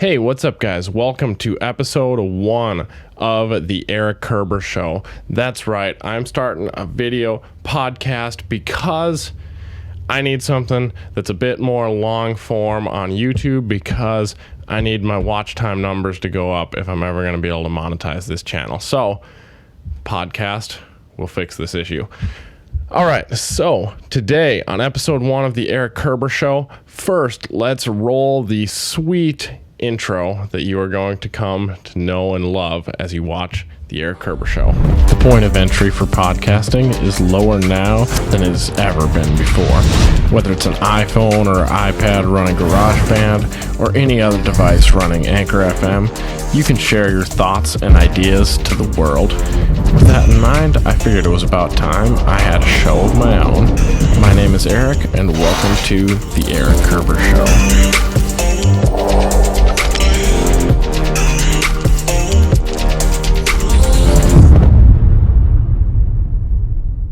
Hey, what's up, guys? Welcome to episode 1 of the Erik Kerber Show. That's right, I'm starting a video podcast because I need something that's a bit more long form on YouTube because I need my watch time numbers to go up if I'm ever going to be able to monetize this channel. So, podcast will fix this issue. All right, so today on episode 1 of the Erik Kerber Show, first let's roll the sweet intro that you are going to come to know and love as you watch the Erik Kerber Show. The point of entry for podcasting is lower now than it has ever been before. Whether it's an iPhone or iPad running GarageBand or any other device running Anchor FM, you can share your thoughts and ideas to the world. With that in mind, I figured it was about time I had a show of my own. My name is Erik, and welcome to the Erik Kerber Show.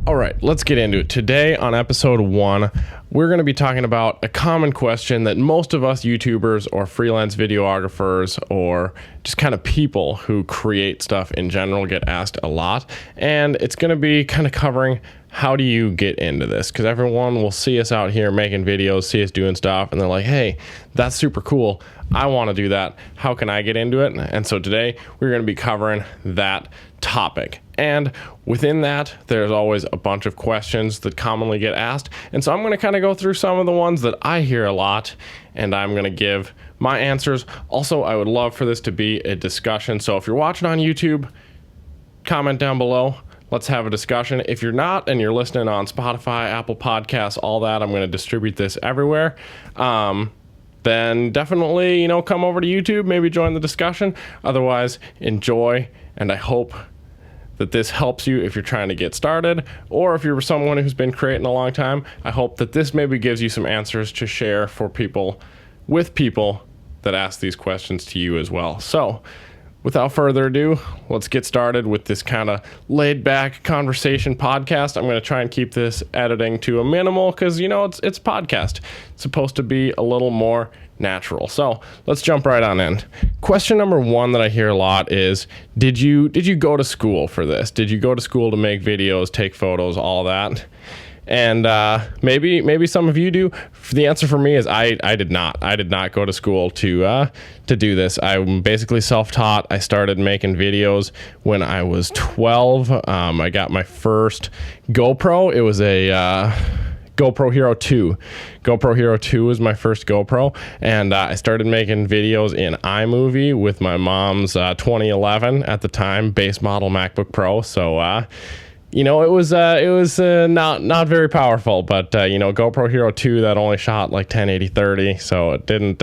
All right, let's get into it. Today on episode 1, we're going to be talking about a common question that most of us YouTubers or freelance videographers or just kind of people who create stuff in general get asked a lot. And it's going to be kind of covering how do you get into this? Because everyone will see us out here making videos, see us doing stuff, and they're like, hey, that's super cool. I want to do that. How can I get into it? And so today we're going to be covering that topic. And within that, there's always a bunch of questions that commonly get asked. And so I'm going to kind of go through some of the ones that I hear a lot, and I'm going to give my answers. Also, I would love for this to be a discussion. So if you're watching on YouTube, comment down below. Let's have a discussion. If you're not and you're listening on Spotify, Apple Podcasts, all that, I'm going to distribute this everywhere. Then definitely, come over to YouTube, maybe join the discussion. Otherwise, enjoy, and I hope that this helps you if you're trying to get started, or if you're someone who's been creating a long time. I hope that this maybe gives you some answers to share for people, with people that ask these questions to you as well. So, without further ado, let's get started with this kind of laid-back conversation podcast. I'm going to try and keep this editing to a minimal because, it's podcast. It's supposed to be a little more natural. So let's jump right on in. Question number 1 that I hear a lot is, did you go to school for this? Did you go to school to make videos, take photos, all that? And maybe some of you do. The answer for me is I did not. I did not go to school to do this. I'm basically self-taught. I started making videos when I was 12. I got my first GoPro. It was a GoPro Hero 2. GoPro Hero 2 was my first GoPro, and I started making videos in iMovie with my mom's 2011 at the time base model MacBook Pro. So it was not very powerful, but GoPro Hero 2, that only shot like 1080-30, so it didn't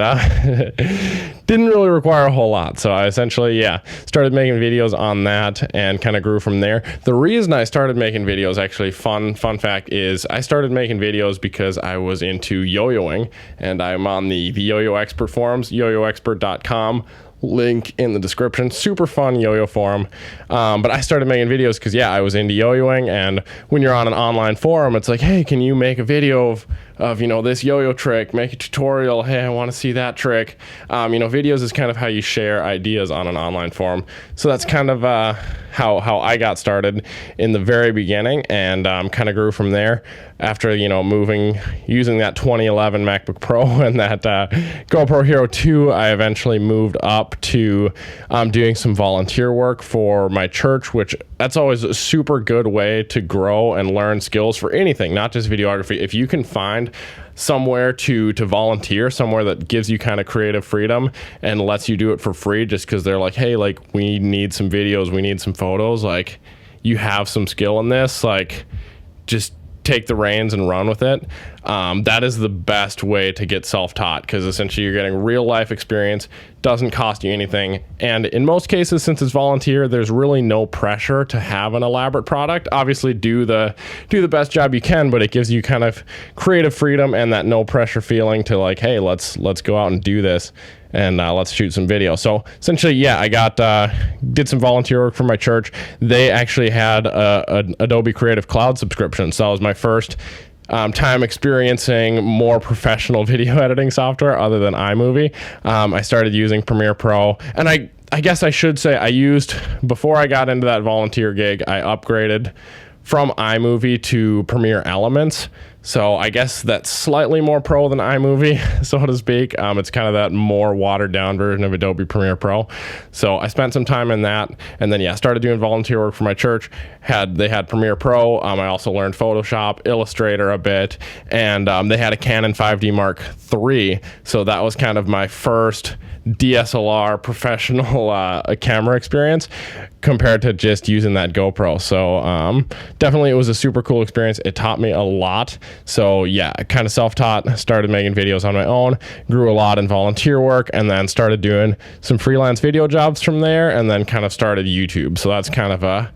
really require a whole lot. So I essentially started making videos on that and kind of grew from there. The reason I started making videos, actually, fun fact, is I started making videos because I was into yo-yoing, and I'm on the Yo-Yo Expert forums, yoyoexpert.com. Link in the description. Super fun yo-yo forum. But I started making videos because I was into yo-yoing, and when you're on an online forum, it's like, hey, can you make a video of this yo-yo trick, make a tutorial, hey, I want to see that trick. Videos is kind of how you share ideas on an online forum. So that's kind of how I got started in the very beginning, and kind of grew from there after using that 2011 MacBook Pro and that GoPro Hero 2. I eventually moved up to doing some volunteer work for my church, which that's always a super good way to grow and learn skills for anything, not just videography. If you can find somewhere to volunteer, somewhere that gives you kind of creative freedom and lets you do it for free just because they're like, hey, like, we need some videos, we need some photos, like, you have some skill in this, like, just take the reins and run with it. That is the best way to get self-taught, because essentially you're getting real life experience, doesn't cost you anything, and in most cases, since it's volunteer, there's really no pressure to have an elaborate product. Obviously do the best job you can, but it gives you kind of creative freedom and that no pressure feeling to like, hey, let's go out and do this, and let's shoot some video. So essentially, I did some volunteer work for my church. They actually had an Adobe Creative Cloud subscription, so that was my first time experiencing more professional video editing software other than iMovie. I started using Premiere Pro, and I guess I should say before I got into that volunteer gig, I upgraded from iMovie to Premiere Elements. So I guess that's slightly more pro than iMovie, so to speak. It's kind of that more watered down version of Adobe Premiere Pro. So I spent some time in that, and then started doing volunteer work for my church. They had Premiere Pro. I also learned Photoshop, Illustrator a bit, and they had a Canon 5D Mark III. So that was kind of my first DSLR professional camera experience compared to just using that GoPro. So definitely it was a super cool experience. It taught me a lot. So yeah, I kind of self-taught, started making videos on my own, grew a lot in volunteer work, and then started doing some freelance video jobs from there, and then kind of started YouTube. So that's kind of a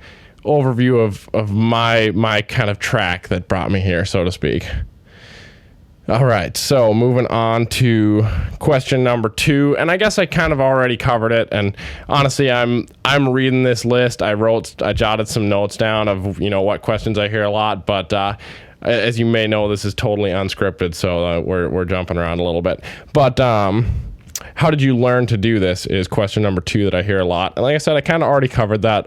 overview of my kind of track that brought me here, so to speak. All right, so moving on to question number 2, and I guess I kind of already covered it. And honestly, I'm reading this list. I jotted some notes down of what questions I hear a lot, but as you may know, this is totally unscripted, so we're jumping around a little bit. But how did you learn to do this is question number 2 that I hear a lot. And like I said, I kind of already covered that,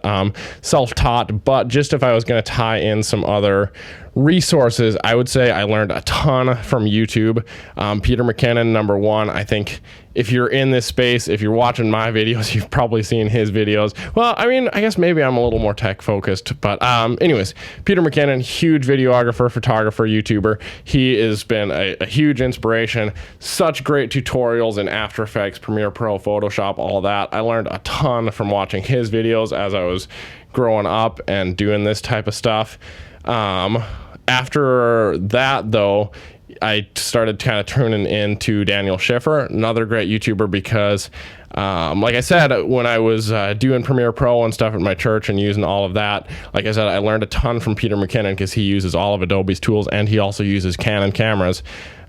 self-taught, but just if I was going to tie in some other resources, I would say I learned a ton from YouTube. Peter Mckinnon, number 1. I think if you're in this space, if you're watching my videos, you've probably seen his videos. Well, I mean, I guess maybe I'm a little more tech focused, but anyways, Peter Mckinnon, huge videographer, photographer, YouTuber. He has been a huge inspiration. Such great tutorials in After Effects, Premiere Pro, Photoshop, all that. I learned a ton from watching his videos as I was growing up and doing this type of stuff. After that, though, I started kind of tuning into Daniel Schiffer, another great YouTuber, because like I said, when I was doing Premiere Pro and stuff at my church and using all of that, like I said, I learned a ton from Peter Mckinnon because he uses all of Adobe's tools, and he also uses Canon cameras.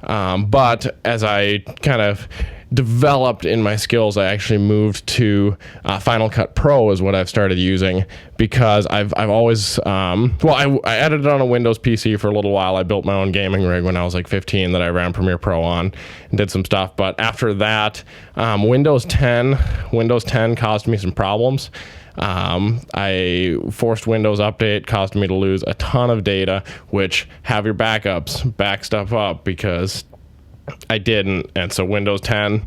But as I kind of developed in my skills, I actually moved to Final Cut Pro is what I've started using, because I've always I edited on a Windows PC for a little while. I built my own gaming rig when I was like 15 that I ran Premiere Pro on and did some stuff. But after that, Windows 10 caused me some problems. I forced Windows update, caused me to lose a ton of data, which have your backups, back stuff up, because I didn't. And so Windows 10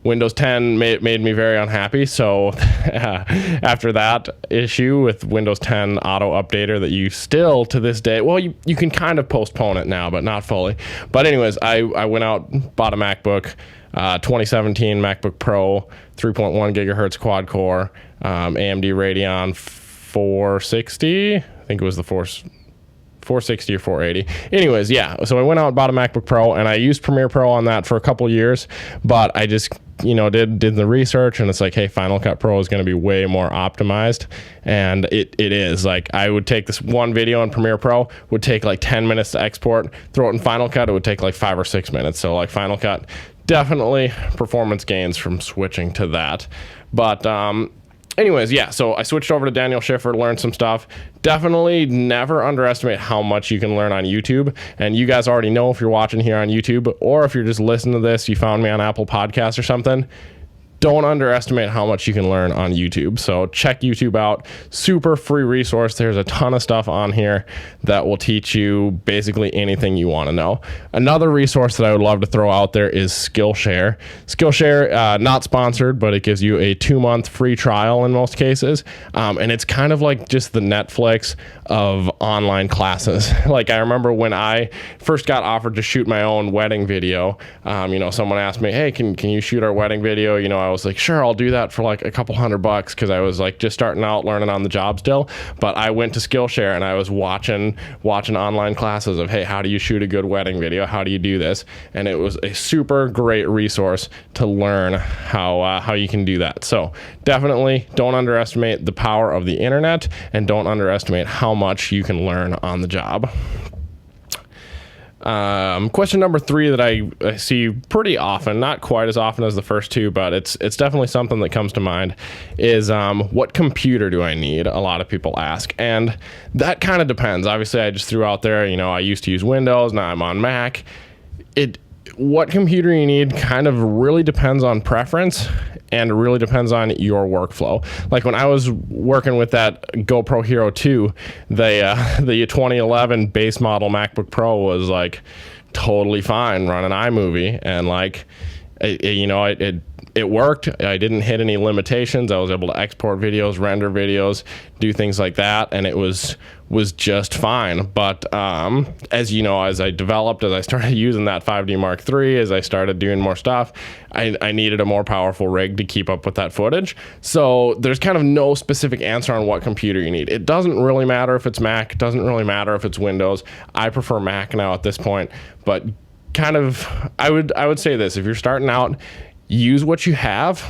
made me very unhappy. So after that issue with Windows 10 auto updater that you still to this day, well, you can kind of postpone it now, but not fully. But anyways, I went out, bought a MacBook, 2017 MacBook Pro, 3.1 gigahertz quad core, AMD Radeon 460. I think it was the 460 or 480. Anyways, yeah. So I went out and bought a MacBook Pro, and I used Premiere Pro on that for a couple years, but I just did the research, and it's like, hey, Final Cut Pro is going to be way more optimized, and it is. Like, I would take this one video in Premiere Pro, would take like 10 minutes to export, throw it in Final Cut, it would take like 5 or 6 minutes. So like Final Cut, definitely performance gains from switching to that. But anyways, yeah, so I switched over to Daniel Schiffer, learned some stuff. Definitely never underestimate how much you can learn on YouTube. And you guys already know, if you're watching here on YouTube, or if you're just listening to this, you found me on Apple Podcasts or something, don't underestimate how much you can learn on YouTube. So check YouTube out. Super free resource. There's a ton of stuff on here that will teach you basically anything you want to know. Another resource that I would love to throw out there is Skillshare. Skillshare, not sponsored, but it gives you a 2-month free trial in most cases. And it's kind of like just the Netflix of online classes. Like, I remember when I first got offered to shoot my own wedding video, someone asked me, hey, can you shoot our wedding video? I was like, sure, I'll do that for like a couple $100, because I was like just starting out, learning on the job still. But I went to Skillshare and I was watching online classes of, hey, how do you shoot a good wedding video? How do you do this? And it was a super great resource to learn how you can do that. So definitely don't underestimate the power of the internet, and don't underestimate how much you can learn on the job. Question number 3 that I see pretty often, not quite as often as the first 2, but it's definitely something that comes to mind, is what computer do I need? A lot of people ask, and that kind of depends. Obviously, I just threw out there, I used to use Windows, now I'm on Mac. What computer you need kind of really depends on preference, and really depends on your workflow. Like when I was working with that GoPro Hero 2, the 2011 base model MacBook Pro was like totally fine running iMovie, and like it worked. I didn't hit any limitations. I was able to export videos, render videos, do things like that, and it was just fine. But as I developed, as I started using that 5D Mark III, as I started doing more stuff, I needed a more powerful rig to keep up with that footage. So there's kind of no specific answer on what computer you need. It doesn't really matter if it's Mac. It doesn't really matter if it's Windows. I prefer Mac now at this point, but kind of I would say this: if you're starting out, use what you have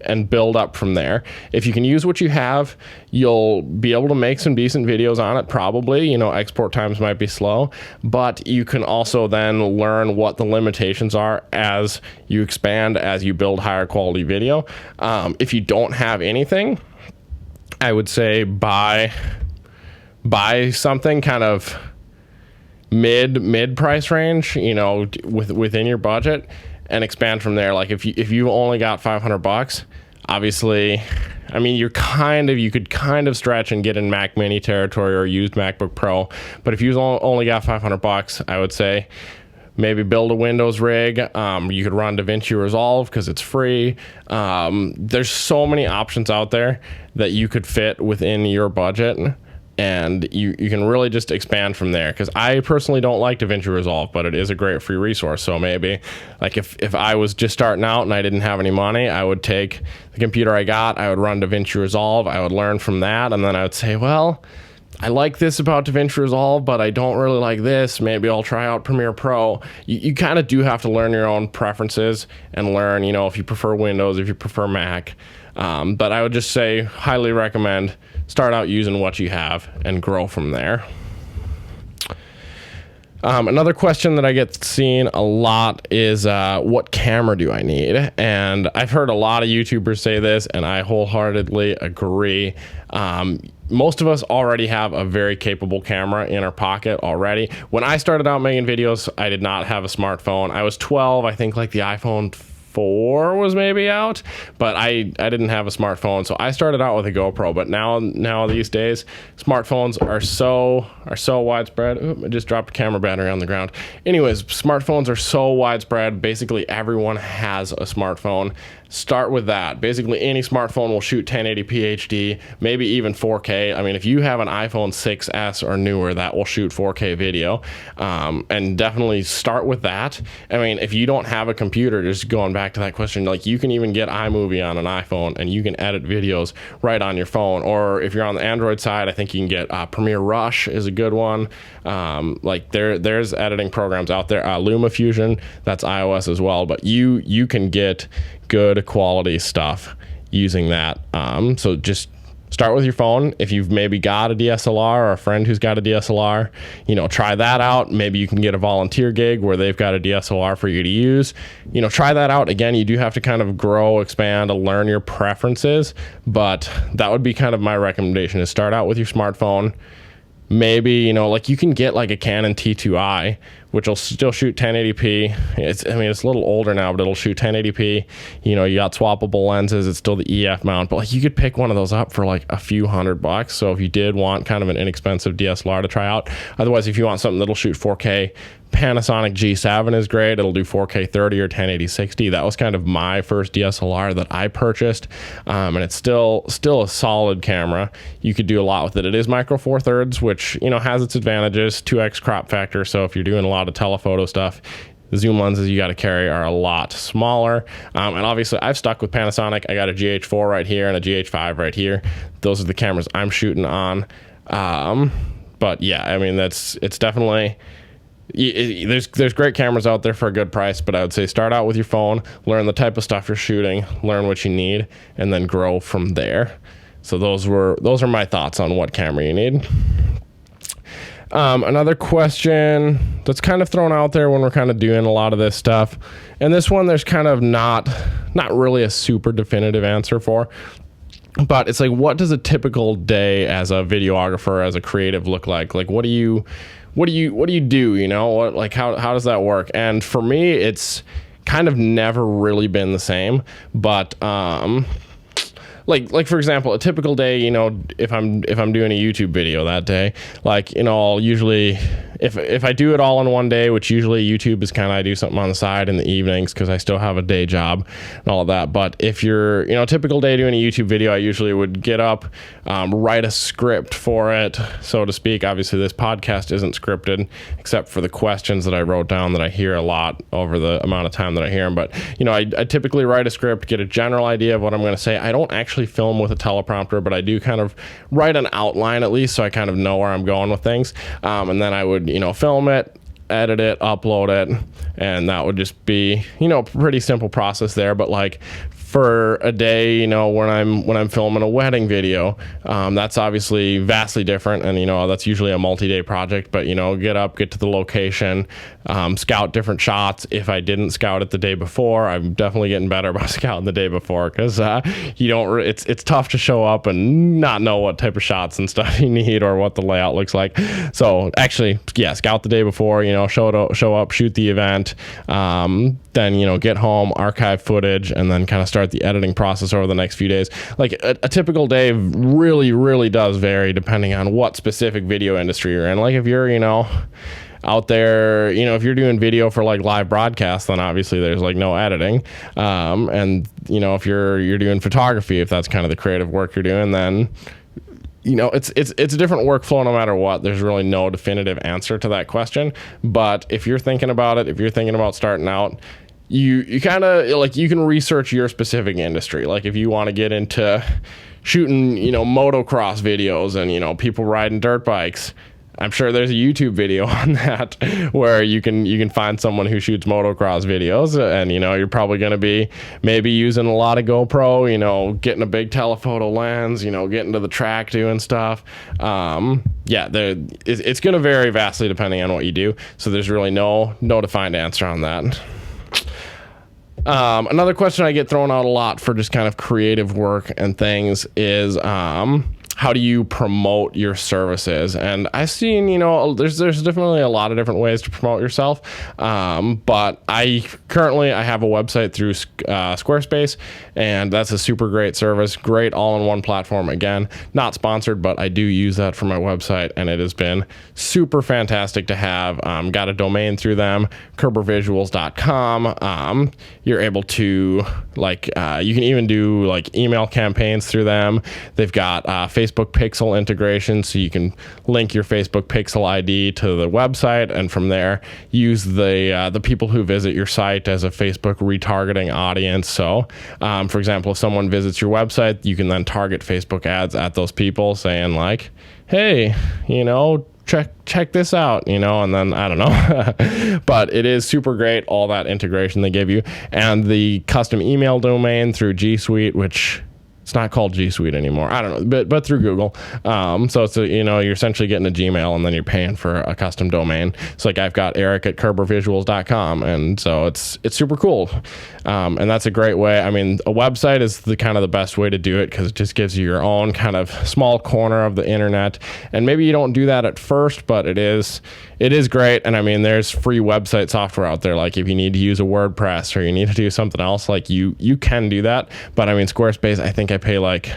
and build up from there. If you can use what you have, you'll be able to make some decent videos on it, probably. Export times might be slow, but you can also then learn what the limitations are as you expand, as you build higher quality video. If you don't have anything, I would say buy something kind of mid price range, within your budget, and expand from there. Like if you only got $500, obviously, I mean, you could kind of stretch and get in Mac Mini territory or used MacBook Pro. But if you only got $500, I would say maybe build a Windows rig. You could run DaVinci Resolve because it's free. There's so many options out there that you could fit within your budget. And you can really just expand from there, because I personally don't like DaVinci Resolve, but it is a great free resource. So maybe like if I was just starting out and I didn't have any money, I would take the computer I got, I would run DaVinci Resolve, I would learn from that, and then I would say, well, I like this about DaVinci Resolve, but I don't really like this. Maybe I'll try out Premiere Pro. You kind of do have to learn your own preferences and learn, if you prefer Windows, if you prefer Mac. But I would just say, highly recommend, start out using what you have and grow from there. Another question that I get seen a lot is, what camera do I need? And I've heard a lot of YouTubers say this, and I wholeheartedly agree. Most of us already have a very capable camera in our pocket already. When I started out making videos, I did not have a smartphone. I was 12, I think like the iPhone 4 was maybe out, but I didn't have a smartphone, so I started out with a GoPro. But now these days, smartphones are so widespread. Oop, I just dropped a camera battery on the ground. Anyways, smartphones are so widespread. Basically, everyone has a smartphone. Start with that. Basically, any smartphone will shoot 1080p HD, maybe even 4K. I mean, if you have an iPhone 6S or newer, that will shoot 4K video. And definitely start with that. I mean, if you don't have a computer, just going back to that question, like you can even get iMovie on an iPhone and you can edit videos right on your phone. Or if you're on the Android side, I think you can get Premiere Rush is a good one. Like there's editing programs out there. LumaFusion, that's iOS as well. But you can get good quality stuff using that. So just start with your phone. If you've maybe got a DSLR or a friend who's got a DSLR, try that out. Maybe you can get a volunteer gig where they've got a DSLR for you to use. Try that out. Again, you do have to kind of grow, expand, and learn your preferences, but that would be kind of my recommendation, is start out with your smartphone. Maybe, like you can get like a Canon T2i, which will still shoot 1080p. It's a little older now, but it'll shoot 1080p. You got swappable lenses. It's still the EF mount, but like you could pick one of those up for like a few $100. So if you did want kind of an inexpensive DSLR to try out, otherwise, if you want something that'll shoot 4K, Panasonic G7 is great. It'll do 4K 30 or 1080 60. That was kind of my first DSLR that I purchased, and it's still a solid camera. You could do a lot with it. It is micro four thirds, which has its advantages. 2x crop factor. So if you're doing a lot of telephoto stuff, the zoom lenses you got to carry are a lot smaller. And obviously, I've stuck with Panasonic. I got a GH4 right here and a GH5 right here. Those are the cameras I'm shooting on. But yeah, I mean it's definitely. There's great cameras out there for a good price, but I would say start out with your phone, learn the type of stuff you're shooting, learn what you need, and then grow from there. So those are my thoughts on what camera you need. Another question that's kind of thrown out there when we're kind of doing a lot of this stuff, and this one there's kind of not really a super definitive answer for, but it's like, what does a typical day as a videographer, as a creative look like? Like, what do you do? You know, what, like, how does that work? And for me, it's kind of never really been the same, but like for example, a typical day, you know, if I'm doing a YouTube video that day, like, you know, I'll usually, if I do it all in one day, which usually YouTube is kind of, I do something on the side in the evenings because I still have a day job and all of that. But if you're, you know, a typical day doing a YouTube video, I usually would get up, write a script for it, so to speak. Obviously, this podcast isn't scripted except for the questions that I wrote down that I hear a lot over the amount of time that I hear them. But, you know, I typically write a script, get a general idea of what I'm going to say. I don't actually film with a teleprompter, but I do kind of write an outline at least, so I kind of know where I'm going with things. And then I would, you know, film it, edit it, upload it, and that would just be, you know, a pretty simple process there. But like for a day, you know, when I'm filming a wedding video, that's obviously vastly different, and you know, that's usually a multi-day project. But you know, get to the location, scout different shots. If I didn't scout it the day before, I'm definitely getting better about scouting the day before, because you don't. It's tough to show up and not know what type of shots and stuff you need or what the layout looks like. So actually, yeah, scout the day before. You know, show up, shoot the event. Then, you know, get home, archive footage, and then kind of start the editing process over the next few days. Like a typical day really, really does vary depending on what specific video industry you're in. Like if you're, you know, out there, you know, if you're doing video for like live broadcasts, then obviously there's like no editing. And, you know, if you're doing photography, if that's kind of the creative work you're doing, then, you know, it's a different workflow no matter what. There's really no definitive answer to that question. But if you're thinking about it, if you're thinking about starting out, you kind of, like, you can research your specific industry. Like if you want to get into shooting, you know, motocross videos and, you know, people riding dirt bikes, I'm sure there's a YouTube video on that where you can find someone who shoots motocross videos, and you know, you're probably going to be maybe using a lot of GoPro, you know, getting a big telephoto lens, you know, getting to the track doing stuff. Yeah, it's going to vary vastly depending on what you do. So there's really no defined answer on that. Another question I get thrown out a lot for just kind of creative work and things is, how do you promote your services? And I've seen, you know, there's definitely a lot of different ways to promote yourself. But I have a website through Squarespace, and that's a super great service, great all-in-one platform. Again, not sponsored, but I do use that for my website, and it has been super fantastic to have. Got a domain through them, kerbervisuals.com. You're able to, like, you can even do like email campaigns through them. They've got Facebook Pixel integration, so you can link your Facebook Pixel ID to the website, and from there use the people who visit your site as a Facebook retargeting audience. So for example, if someone visits your website, you can then target Facebook ads at those people saying like, hey, you know, check this out, you know, and then I don't know. But it is super great, all that integration they give you, and the custom email domain through G Suite, which it's not called G Suite anymore. I don't know, but through Google. So it's you know, you're essentially getting a Gmail and then you're paying for a custom domain. So like I've got Erik at kerbervisuals.com, and so it's super cool. And that's a great way. I mean, a website is the kind of the best way to do it because it just gives you your own kind of small corner of the internet. And maybe you don't do that at first, but it is great. And I mean, there's free website software out there. Like if you need to use a WordPress or you need to do something else, like you can do that. But I mean, Squarespace, I think I pay like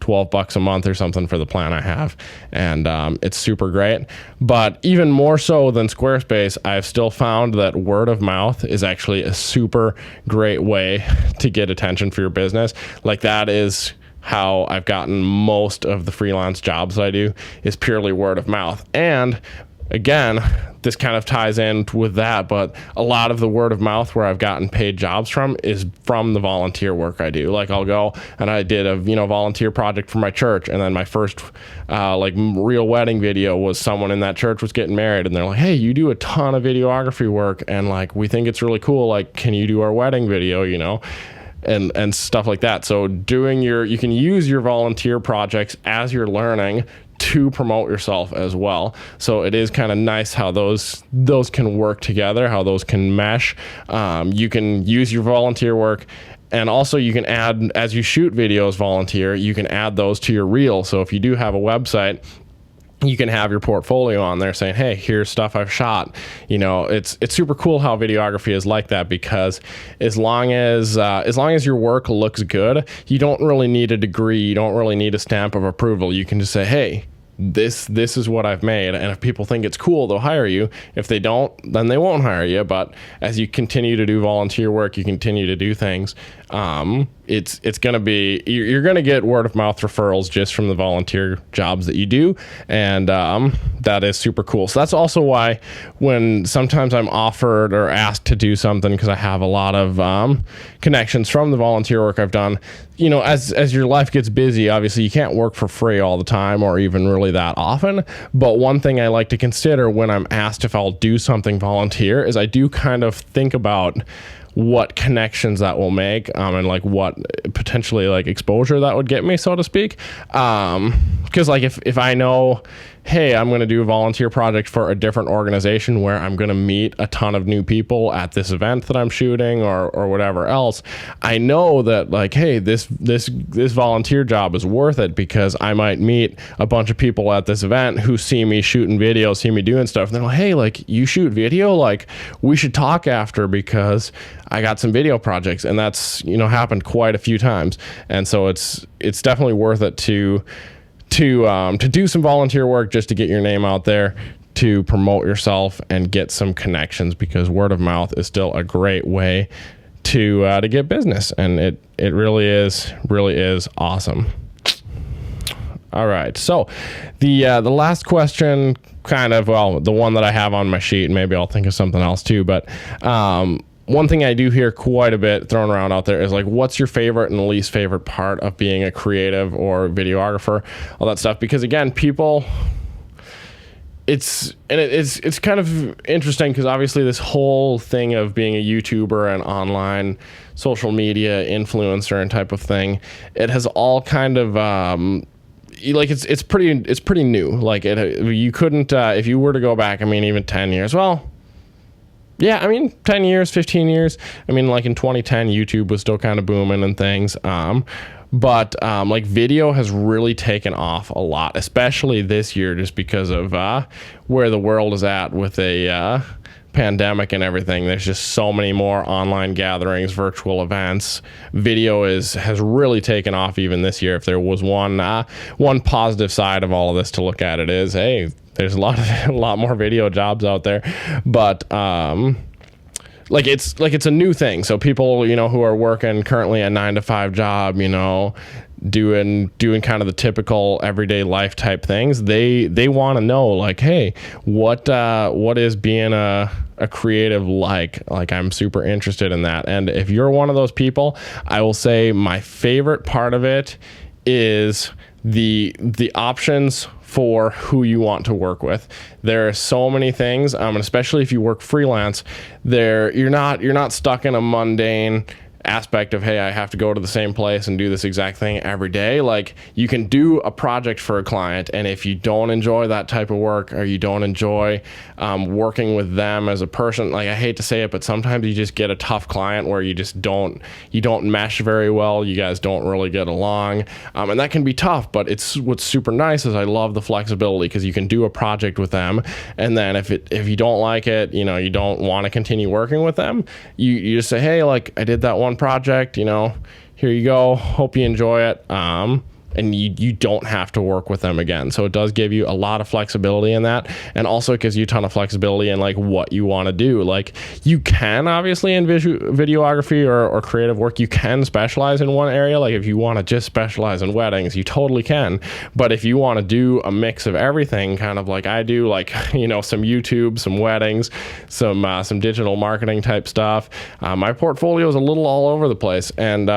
$12 a month or something for the plan I have, and it's super great. But even more so than Squarespace, I've still found that word of mouth is actually a super great way to get attention for your business. Like that is how I've gotten most of the freelance jobs that I do, is purely word of mouth. And again, this kind of ties in with that, but a lot of the word of mouth where I've gotten paid jobs from is from the volunteer work I do. Like I'll go and I did a, you know, volunteer project for my church, and then my first like real wedding video was someone in that church was getting married, and they're like, hey, you do a ton of videography work, and like we think it's really cool, like can you do our wedding video, you know? And stuff like that. So you can use your volunteer projects as you're learning to promote yourself as well. So it is kind of nice how those can work together, how those can mesh. You can use your volunteer work, and also you can add, as you shoot videos volunteer, you can add those to your reel. So if you do have a website, you can have your portfolio on there saying, hey, here's stuff I've shot. It's super cool how videography is like that, because as long as your work looks good, you don't really need a degree. You don't really need a stamp of approval. You can just say, hey, this is what I've made, and if people think it's cool, they'll hire you. If they don't, then they won't hire you. But as you continue to do volunteer work, you continue to do things, it's going to be, you're going to get word of mouth referrals just from the volunteer jobs that you do. And that is super cool. So that's also why when sometimes I'm offered or asked to do something, because I have a lot of connections from the volunteer work I've done, as your life gets busy, obviously you can't work for free all the time or even really that often. But one thing I like to consider when I'm asked if I'll do something volunteer is I do kind of think about what connections that will make, and like what potentially like exposure that would get me, so to speak. Because like if I know, hey, I'm going to do a volunteer project for a different organization where I'm going to meet a ton of new people at this event that I'm shooting or whatever else, I know that like, hey, this volunteer job is worth it, because I might meet a bunch of people at this event who see me shooting videos, see me doing stuff, and they're like, hey, like, you shoot video? Like, we should talk after, because I got some video projects. And that's, happened quite a few times. And so it's definitely worth it to do some volunteer work just to get your name out there, to promote yourself and get some connections, because word of mouth is still a great way to get business, and it really is awesome. All right, so the last question, the one that I have on my sheet, and maybe I'll think of something else too, but one thing I do hear quite a bit thrown around out there is like, what's your favorite and least favorite part of being a creative or videographer, all that stuff. Because again, people, it's kind of interesting, because obviously this whole thing of being a YouTuber and online social media influencer and type of thing, it has all kind of like it's pretty new. Like you couldn't if you were to go back, even 10 years, well, yeah, 10 years, 15 years. Like in 2010, YouTube was still kind of booming and things. But like video has really taken off a lot, especially this year, just because of where the world is at with a pandemic and everything. There's just so many more online gatherings, virtual events. Video has really taken off even this year. If there was one positive side of all of this to look at, it is, hey, there's a lot more video jobs out there. But it's a new thing. So people, who are working currently a 9-to-5 job, doing kind of the typical everyday life type things, they want to know, like, hey, what is being a creative like? I'm super interested in that. And if you're one of those people, I will say my favorite part of it is the options for who you want to work with. There are so many things, and especially if you work freelance, you're not stuck in a mundane aspect of, hey, I have to go to the same place and do this exact thing every day. Like, you can do a project for a client, and if you don't enjoy that type of work, or you don't enjoy working with them as a person, like, I hate to say it, but sometimes you just get a tough client where you don't mesh very well. You guys don't really get along, and that can be tough. But what's super nice is I love the flexibility, because you can do a project with them, and then if you don't like it, you don't want to continue working with them, you just say, hey, like, I did that one project, here you go, hope you enjoy it, and you don't have to work with them again. So it does give you a lot of flexibility in that, and also it gives you a ton of flexibility in like what you want to do. Like, you can obviously in videography or creative work, you can specialize in one area. Like, if you want to just specialize in weddings, you totally can. But if you want to do a mix of everything, kind of like I do, like, some YouTube, some weddings, some digital marketing type stuff, my portfolio is a little all over the place, and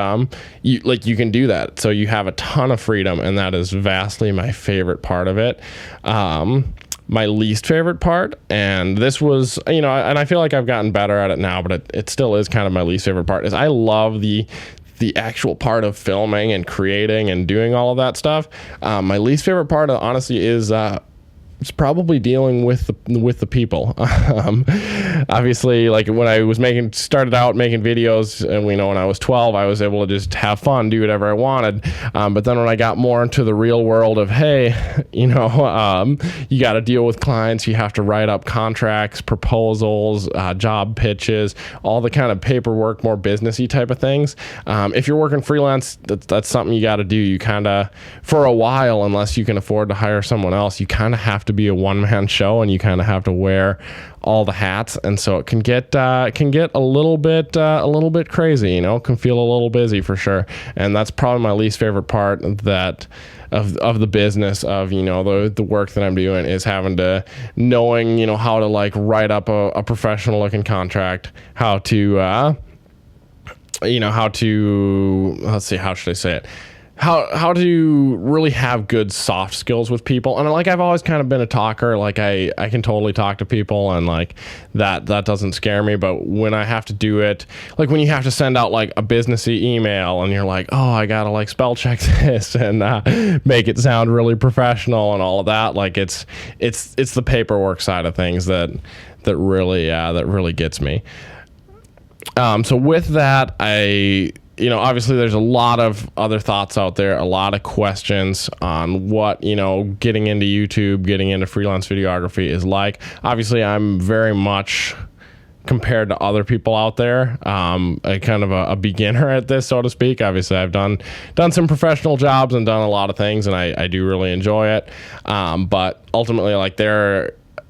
you can do that. So you have a ton of freedom, and that is vastly my favorite part of it. My least favorite part, and this was, and I feel like I've gotten better at it now, but it still is kind of my least favorite part, is I love the the actual part of filming and creating and doing all of that stuff. My least favorite part, honestly, is it's probably dealing with the people. Obviously, like when I was started out making videos, and when I was 12, I was able to just have fun, do whatever I wanted. But then when I got more into the real world of, hey, you got to deal with clients, you have to write up contracts, proposals, job pitches, all the kind of paperwork, more businessy type of things. If you're working freelance, that's something you got to do. You kind of, for a while, unless you can afford to hire someone else, you kind of have to be a one-man show, and you kind of have to wear all the hats, and so it can get a little bit crazy, can feel a little busy for sure. And that's probably my least favorite part of the business of the work that I'm doing, is having to knowing how to like write up a professional looking contract, how to let's see, how should I say it, how to really have good soft skills with people. And like, I've always kind of been a talker. Like I can totally talk to people, and like that doesn't scare me. But when I have to do it, like when you have to send out like a businessy email, and you're like, oh, I gotta like spell check this and make it sound really professional and all of that. Like it's the paperwork side of things that really gets me. So with that, obviously there's a lot of other thoughts out there, a lot of questions on what, getting into YouTube, getting into freelance videography is like. Obviously, I'm very much, compared to other people out there, a kind of a beginner at this, so to speak. Obviously, I've done some professional jobs and done a lot of things, and I do really enjoy it. But ultimately, like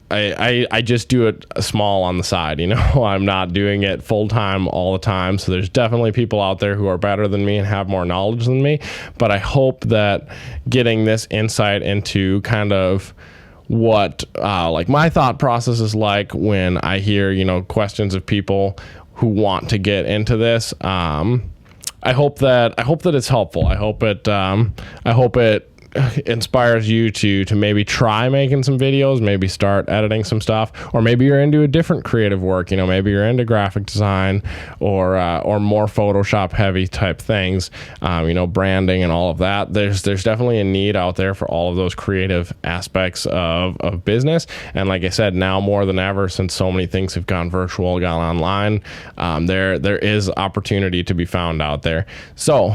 I just do it small on the side, I'm not doing it full time all the time. So there's definitely people out there who are better than me and have more knowledge than me. But I hope that getting this insight into kind of what like my thought process is like when I hear, questions of people who want to get into this. I hope that it's helpful. I hope it inspires you to maybe try making some videos, maybe start editing some stuff, or maybe you're into a different creative work, maybe you're into graphic design or more Photoshop heavy type things, branding and all of that. There's definitely a need out there for all of those creative aspects of business. And like I said, now more than ever, since so many things have gone virtual, gone online, there is opportunity to be found out there. So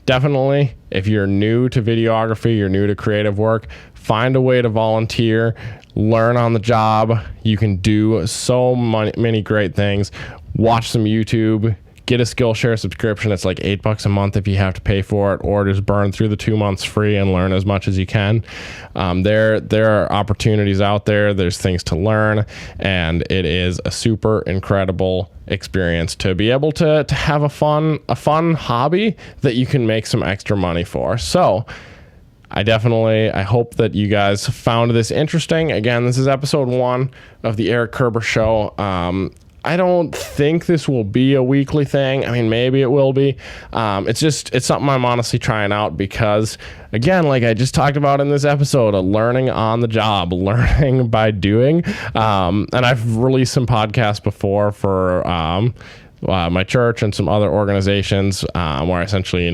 definitely, if you're new to videography, you're new to creative work, find a way to volunteer, learn on the job. You can do so many great things. Watch some YouTube, get a Skillshare subscription. It's like $8 a month if you have to pay for it, or just burn through the 2 months free and learn as much as you can. There are opportunities out there. There's things to learn, and it is a super incredible experience to be able to have a fun hobby that you can make some extra money for. So I hope that you guys found this interesting. Again, this is episode 1 of the Erik Kerber Show. I don't think this will be a weekly thing. I mean, maybe it will be. It's something I'm honestly trying out because, again, like I just talked about in this episode, of learning on the job, learning by doing. And I've released some podcasts before for my church and some other organizations where I essentially,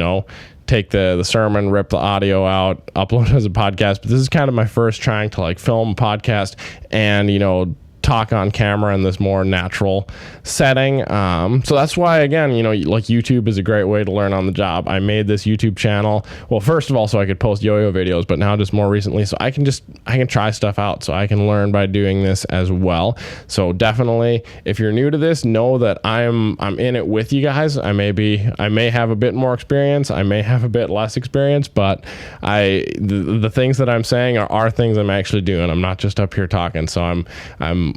take the sermon, rip the audio out, upload it as a podcast. But this is kind of my first trying to like film a podcast and, talk on camera in this more natural setting. So that's why, again, like YouTube is a great way to learn on the job. I made this YouTube channel, well, first of all, so I could post yo-yo videos, but now just more recently, so I can try stuff out, so I can learn by doing this as well. So definitely, if you're new to this, know that I'm in it with you guys. I may have a bit more experience, I may have a bit less experience, but the things that I'm saying are things I'm actually doing. I'm not just up here talking. So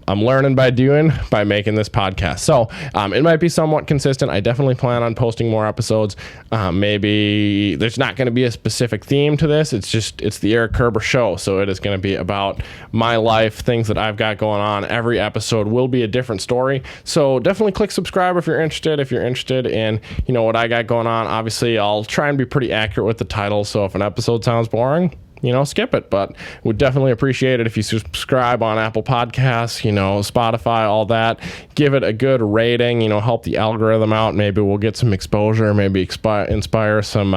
I'm learning by doing, by making this podcast. So it might be somewhat consistent. I definitely plan on posting more episodes. Maybe there's not going to be a specific theme to this. It's the Erik Kerber Show. So it is going to be about my life, things that I've got going on. Every episode will be a different story. So definitely click subscribe if you're interested. If you're interested in, what I got going on. Obviously, I'll try and be pretty accurate with the title. So if an episode sounds boring, skip it. But would definitely appreciate it if you subscribe on Apple Podcasts, Spotify, all that. Give it a good rating, help the algorithm out. Maybe we'll get some exposure, maybe inspire some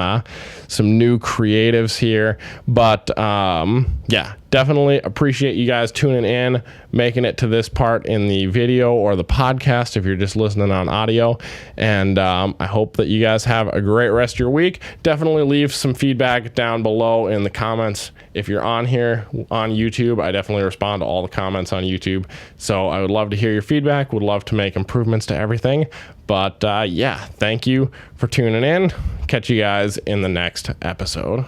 new creatives here. But yeah, definitely appreciate you guys tuning in, making it to this part in the video or the podcast if you're just listening on audio. And I hope that you guys have a great rest of your week. Definitely leave some feedback down below in the comments. If you're on here on YouTube, I definitely respond to all the comments on YouTube. So I would love to hear your feedback, would love to make improvements to everything. But yeah, thank you for tuning in. Catch you guys in the next episode.